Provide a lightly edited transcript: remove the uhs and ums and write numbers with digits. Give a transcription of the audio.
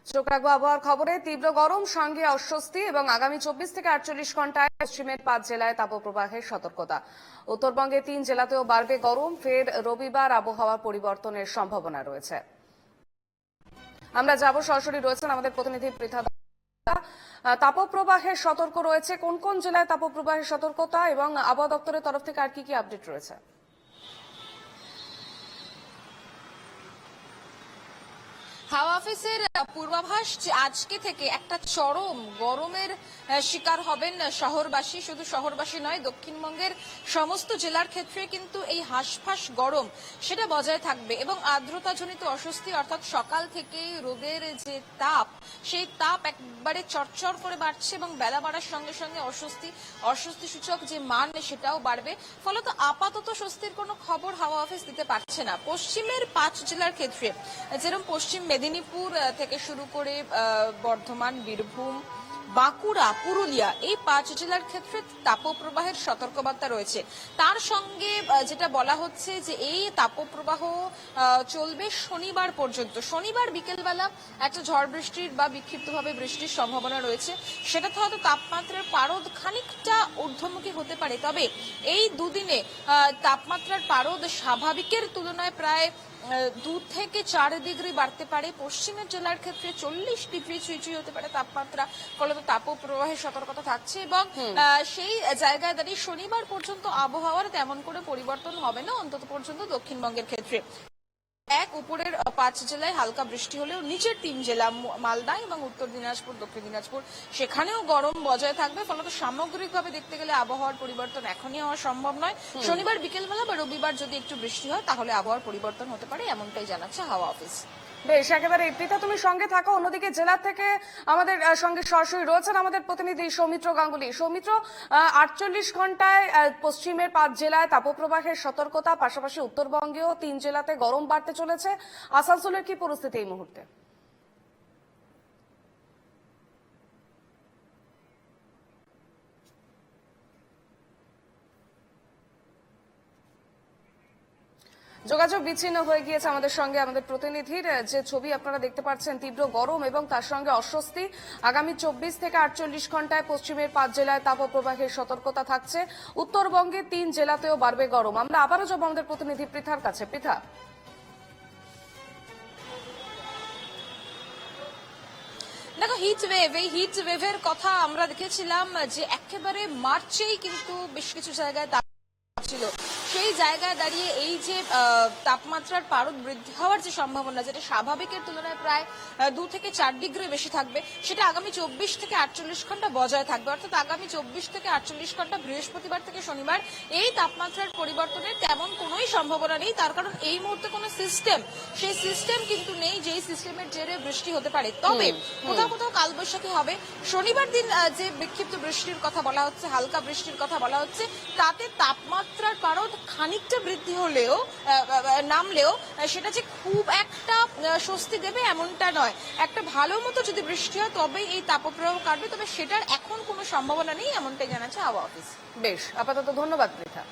চোখ রাখবো আবহাওয়ার খবরে। তীব্র গরম সঙ্গে অস্বস্তি এবং আগামী 24 থেকে 48 ঘন্টায় পশ্চিমের 5 জেলায় তাপপ্রবাহের সতর্কতা। উত্তরবঙ্গে 3 জেলাতেও বাড়বে গরম। ফের রবিবার আবহাওয়া পরিবর্তনের সম্ভাবনা রয়েছে। আমরা যাব, সরাসরি রয়েছেন আমাদের প্রতিনিধি পৃথা। তাপপ্রবাহের সতর্ক রয়েছে কোন কোন জেলায় তাপপ্রবাহের সতর্কতা, এবং আবহাওয়া দপ্তরের তরফ থেকে আর কি কি আপডেট রয়েছে? হাওয়া অফিসের পূর্বাভাস যে আজকে থেকে একটা চরম গরমের শিকার হবেন শহরবাসী। শুধু শহরবাসী নয়, দক্ষিণবঙ্গের সমস্ত জেলার ক্ষেত্রে কিন্তু এই হাঁসফাঁস গরম সেটা বজায় থাকবে এবং আর্দ্রতাজনিত অস্বস্তি, অর্থাৎ সকাল থেকে রোদের যে তাপ, সেই তাপ একবারে চরচর করে বাড়ছে এবং বেলা বাড়ার সঙ্গে সঙ্গে অস্বস্তি সূচক যে মান সেটাও বাড়বে। ফলত আপাতত স্বস্তির কোনো খবর হাওয়া অফিস দিতে পারছে না। পশ্চিমের 5 জেলার ক্ষেত্রে, যেরকম পশ্চিম মেদিনীপুর থেকে শুরু করে বর্ধমান, বীরভূম, বাঁকুড়া, পুরুলিয়া, এই 5 জেলার ক্ষেত্রে তাপপ্রবাহের সতর্কবার্তা রয়েছে। তার সঙ্গে যেটা বলা হচ্ছে যে এই তাপপ্রবাহ চলবে শনিবার পর্যন্ত। শনিবার বিকেলবেলা একটা ঝড় বৃষ্টির বা বিক্ষিপ্তভাবে বৃষ্টির সম্ভাবনা রয়েছে। সেটাতে হয়তো তাপমাত্রার পারদ খানিকটা ঊর্ধ্বমুখী হতে পারে, তবে এই দুদিনে তাপমাত্রার পারদ স্বাভাবিকের তুলনায় প্রায় 2 থেকে 4 ডিগ্রি বাড়তে পারে। পশ্চিমের জেলার ক্ষেত্রে 40 ডিগ্রি ছুঁই হতে পারে তাপমাত্রা। ফলত তাপপ্রবাহের সতর্কতা থাকছে এবং সেই জায়গায় দাঁড়িয়ে শনিবার পর্যন্ত আবহাওয়ার তেমন করে পরিবর্তন হবে না, অন্তত পর্যন্ত দক্ষিণবঙ্গের ক্ষেত্রে। উপরের 5 জেলায় হালকা বৃষ্টি হলেও নিচের 3 জেলা মালদা এবং উত্তর দিনাজপুর, দক্ষিণ দিনাজপুর, সেখানেও গরম বজায় থাকবে। ফলত সামগ্রিকভাবে দেখতে গেলে আবহাওয়ার পরিবর্তন এখনই হওয়া সম্ভব নয়। শনিবার বিকেলবেলা বা রবিবার যদি একটু বৃষ্টি হয় তাহলে আবহাওয়ার পরিবর্তন হতে পারে, এমনটাই জানাচ্ছে হাওয়া অফিস। বেশ, একেবারে পৃথা, তুমি সঙ্গে থাকো। অন্যদিকে জেলা থেকে আমাদের সঙ্গে সরাসরি রয়েছেন আমাদের প্রতিনিধি সৌমিত্র গাঙ্গুলি। সৌমিত্র, 48 ঘন্টায় পশ্চিমের 5 জেলায় তাপপ্রবাহের সতর্কতা, পাশাপাশি উত্তরবঙ্গেও 3 জেলাতে গরম বাড়তে চলেছে। আসানসোলের কি পরিস্থিতি এই মুহূর্তে? যোগাযোগ বিচ্ছিন্ন হয়ে গিয়েছে আমাদের সঙ্গে আমাদের প্রতিনিধির। যে ছবি আপনারা দেখতে পাচ্ছেন, তীব্র গরম এবং তার সঙ্গে অস্বস্তি। আগামী 24 থেকে 48 ঘন্টায় পশ্চিমের 5 জেলায় তাপপ্রবাহের সতর্কতা থাকছে। উত্তরবঙ্গে 3 জেলাতেও বাড়বে গরম। আমরা আবারও যাব আমাদের প্রতিনিধি পৃথার কাছে। পৃথা, দেখো, এই হিট ওয়েভের কথা আমরা দেখেছিলাম যে একেবারে মার্চেই কিন্তু বেশ কিছু জায়গায় ছিল। সেই জায়গায় দাঁড়িয়ে এই যে তাপমাত্রার পারদ বৃদ্ধি হওয়ার যে সম্ভাবনা, যেটা স্বাভাবিকের তুলনায় প্রায় 2 থেকে 4 ডিগ্রি বেশি থাকবে, সেটা আগামী 24 থেকে 48 ঘন্টা বজায় থাকবে। অর্থাৎ আগামী 24 থেকে 48 ঘন্টা বৃহস্পতিবার থেকে শনিবার এই তাপমাত্রার পরিবর্তনের তেমন কোনোই সম্ভাবনা নেই। তার কারণ এই মুহূর্তে কোনো সেই সিস্টেম কিন্তু নেই যেই সিস্টেমের জেরে বৃষ্টি হতে পারে। তবে কোথাও কোথাও কালবৈশাখী হবে। শনিবার দিন যে বিক্ষিপ্ত বৃষ্টির কথা বলা হচ্ছে, হালকা বৃষ্টির কথা বলা হচ্ছে, তাতে তাপমাত্রার পারদ খানিকটা বৃদ্ধি হলেও নামলেও সেটা যে খুব একটা স্বস্তি দেবে এমনটা নয়। একটা ভালো মতো যদি বৃষ্টি হয় তবে এই তাপপ্রবাহ কাটবে, তবে সেটার এখন কোনো সম্ভাবনা নেই, এমনটাই জানাচ্ছে হাওয়া অফিস। বেশ, আপাতত ধন্যবাদ পৃথা।